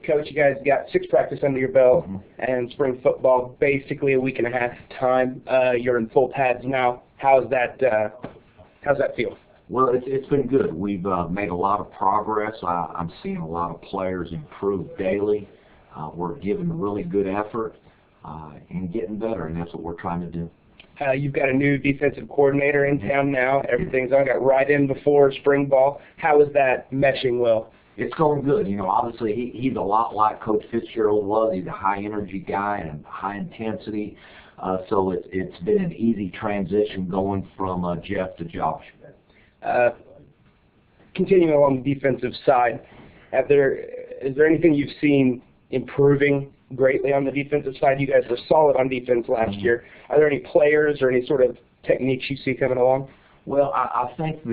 Coach, you guys got 6 practice under your belt, and spring football basically a week and a half time. You're in full pads now. How's that feel? Well, it's been good. We've made a lot of progress. I'm seeing a lot of players improve daily. We're giving really good effort and getting better, and that's what we're trying to do. You've got a new defensive coordinator in town now. Everything's on. Got right in before spring ball. How is that meshing well? It's going good. You know, obviously he's a lot like Coach Fitzgerald was. He's a high-energy guy and high intensity. So it's been an easy transition going from Jeff to Josh. Continuing along the defensive side, is there anything you've seen improving greatly on the defensive side? You guys were solid on defense last year. Are there any players or any sort of techniques you see coming along? Well, I think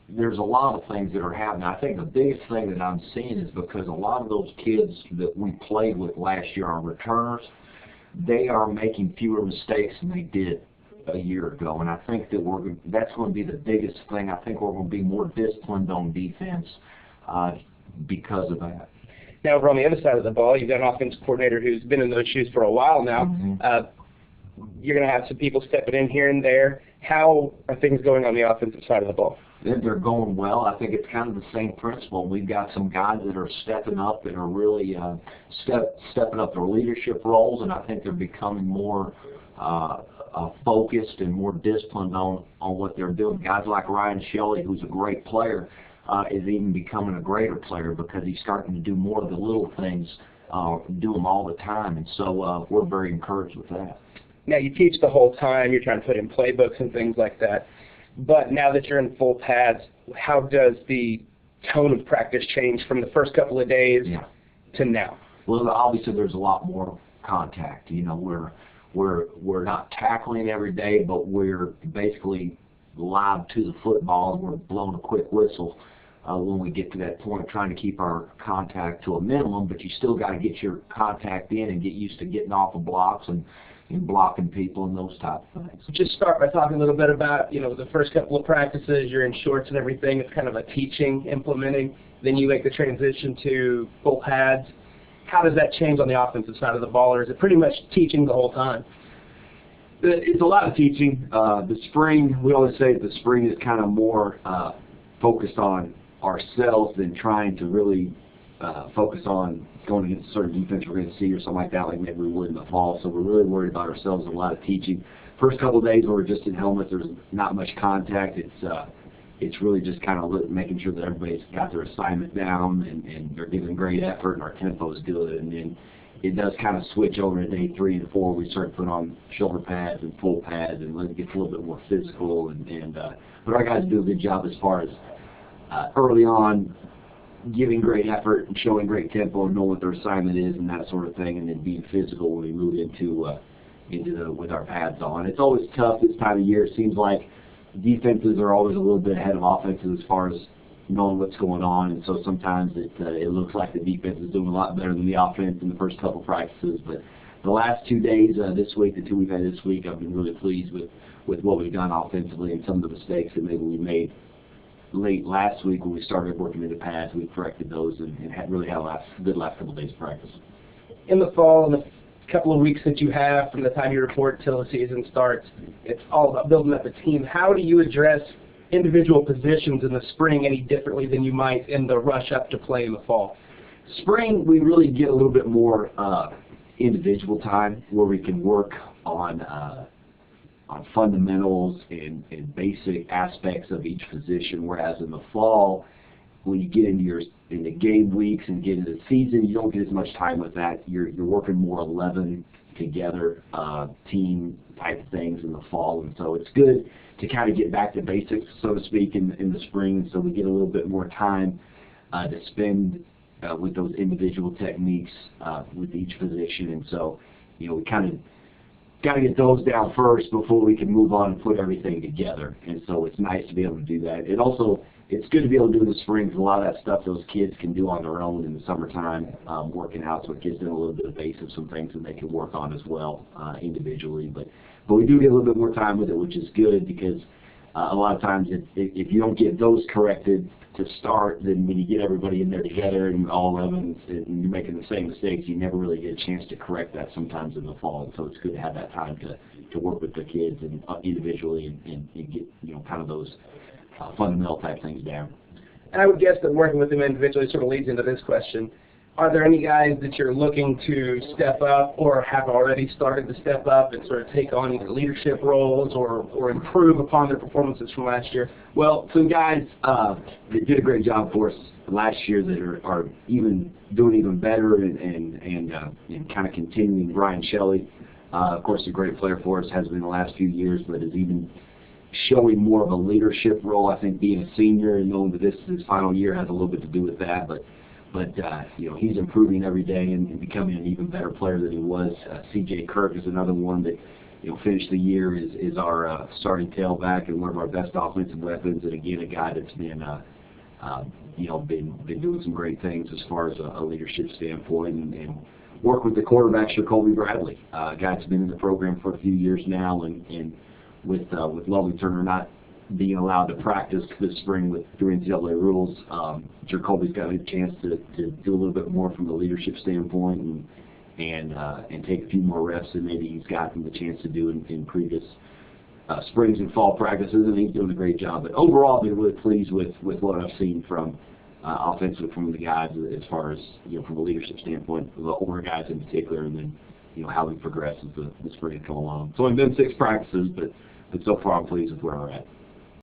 there's a lot of things that are happening. I think the biggest thing that I'm seeing is because a lot of those kids that we played with last year are returners. They are making fewer mistakes than they did a year ago, and I think that that's going to be the biggest thing. I think we're going to be more disciplined on defense because of that. Now, over on the other side of the ball, you've got an offensive coordinator who's been in those shoes for a while now. You're going to have some people stepping in here and there. How are things going on the offensive side of the ball? They're going well. I think it's kind of the same principle. We've got some guys that are stepping up that are really stepping up their leadership roles, and I think they're becoming more focused and more disciplined on what they're doing. Guys like Ryan Shelley, who's a great player, is even becoming a greater player because he's starting to do more of the little things, do them all the time, and so we're very encouraged with that. Now, you teach the whole time. You're trying to put in playbooks and things like that. But now that you're in full pads, how does the tone of practice change from the first couple of days to now? Well, obviously there's a lot more contact. You know, we're not tackling every day, but we're basically live to the football, and we're blowing a quick whistle when we get to that point, trying to keep our contact to a minimum, but you still got to get your contact in and get used to getting off of blocks and blocking people and those type of things. Just start by talking a little bit about, the first couple of practices, you're in shorts and everything. It's kind of a teaching, implementing. Then you make the transition to full pads. How does that change on the offensive side of the ball, or is it pretty much teaching the whole time? It's a lot of teaching. The spring, we always say the spring is kind of more focused on ourselves than trying to really focus on going against a certain defense we're going to see or something like that, like maybe we would in the fall. So we're really worried about ourselves and a lot of teaching. First couple of days when we're just in helmets, there's not much contact. It's really just kind of making sure that everybody's got their assignment down and they're giving great effort and our tempo is good. And then it does kind of switch over to day 3 and 4. We start putting on shoulder pads and full pads and it gets a little bit more physical. But our guys do a good job as far as early on giving great effort and showing great tempo and knowing what their assignment is and that sort of thing, and then being physical when we move with our pads on. It's always tough this time of year. It seems like defenses are always a little bit ahead of offenses as far as knowing what's going on, and so sometimes it looks like the defense is doing a lot better than the offense in the first couple practices. But the last 2 days this week, the 2 we've had this week, I've been really pleased with what we've done offensively and some of the mistakes that maybe we made late last week when we started working in the pads. We corrected those and really had a good last couple of days of practice. In the fall, in the couple of weeks that you have from the time you report till the season starts, it's all about building up a team. How do you address individual positions in the spring any differently than you might in the rush up to play in the fall? Spring, we really get a little bit more individual time where we can work on fundamentals and basic aspects of each position, whereas in the fall, when you get into game weeks and get into the season, you don't get as much time with that. You're working more 11 together team type things in the fall, and so it's good to kind of get back to basics, so to speak, in the spring, so we get a little bit more time to spend with those individual techniques with each position, and so we kind of got to get those down first before we can move on and put everything together. And so it's nice to be able to do that. It's good to be able to do in the spring because a lot of that stuff those kids can do on their own in the summertime, working out. So it gives them a little bit of base of some things that they can work on as well individually. But we do get a little bit more time with it, which is good because a lot of times if you don't get those corrected to start, then when you get everybody in there together and all 11 and you're making the same mistakes, you never really get a chance to correct that sometimes in the fall. And so it's good to have that time to work with the kids and individually and get, kind of those fundamental type things down. And I would guess that working with them individually sort of leads into this question. Are there any guys that you're looking to step up or have already started to step up and sort of take on either leadership roles or improve upon their performances from last year? Well, some guys that did a great job for us last year that are even doing even better and kind of continuing. Ryan Shelley, of course, a great player for us, has been the last few years, but is even showing more of a leadership role. I think being a senior and knowing that this is his final year has a little bit to do with that, but he's improving every day and becoming an even better player than he was. C.J. Kirk is another one that, finished the year is our starting tailback and one of our best offensive weapons, and again, a guy that's been doing some great things as far as a leadership standpoint, and work with the quarterback, Colby Bradley, a guy that's been in the program for a few years now, and with Lovely Turner not being allowed to practice this spring through NCAA rules, Jacoby's got a chance to do a little bit more from the leadership standpoint and take a few more reps than maybe he's gotten the chance to do in previous springs and fall practices, and he's doing a great job. But overall, I've been really pleased with what I've seen from offensively from the guys as far as from a leadership standpoint, the older guys in particular, and then how we progress as the spring has come along. It's only been 6 practices, but so far I'm pleased with where we're at.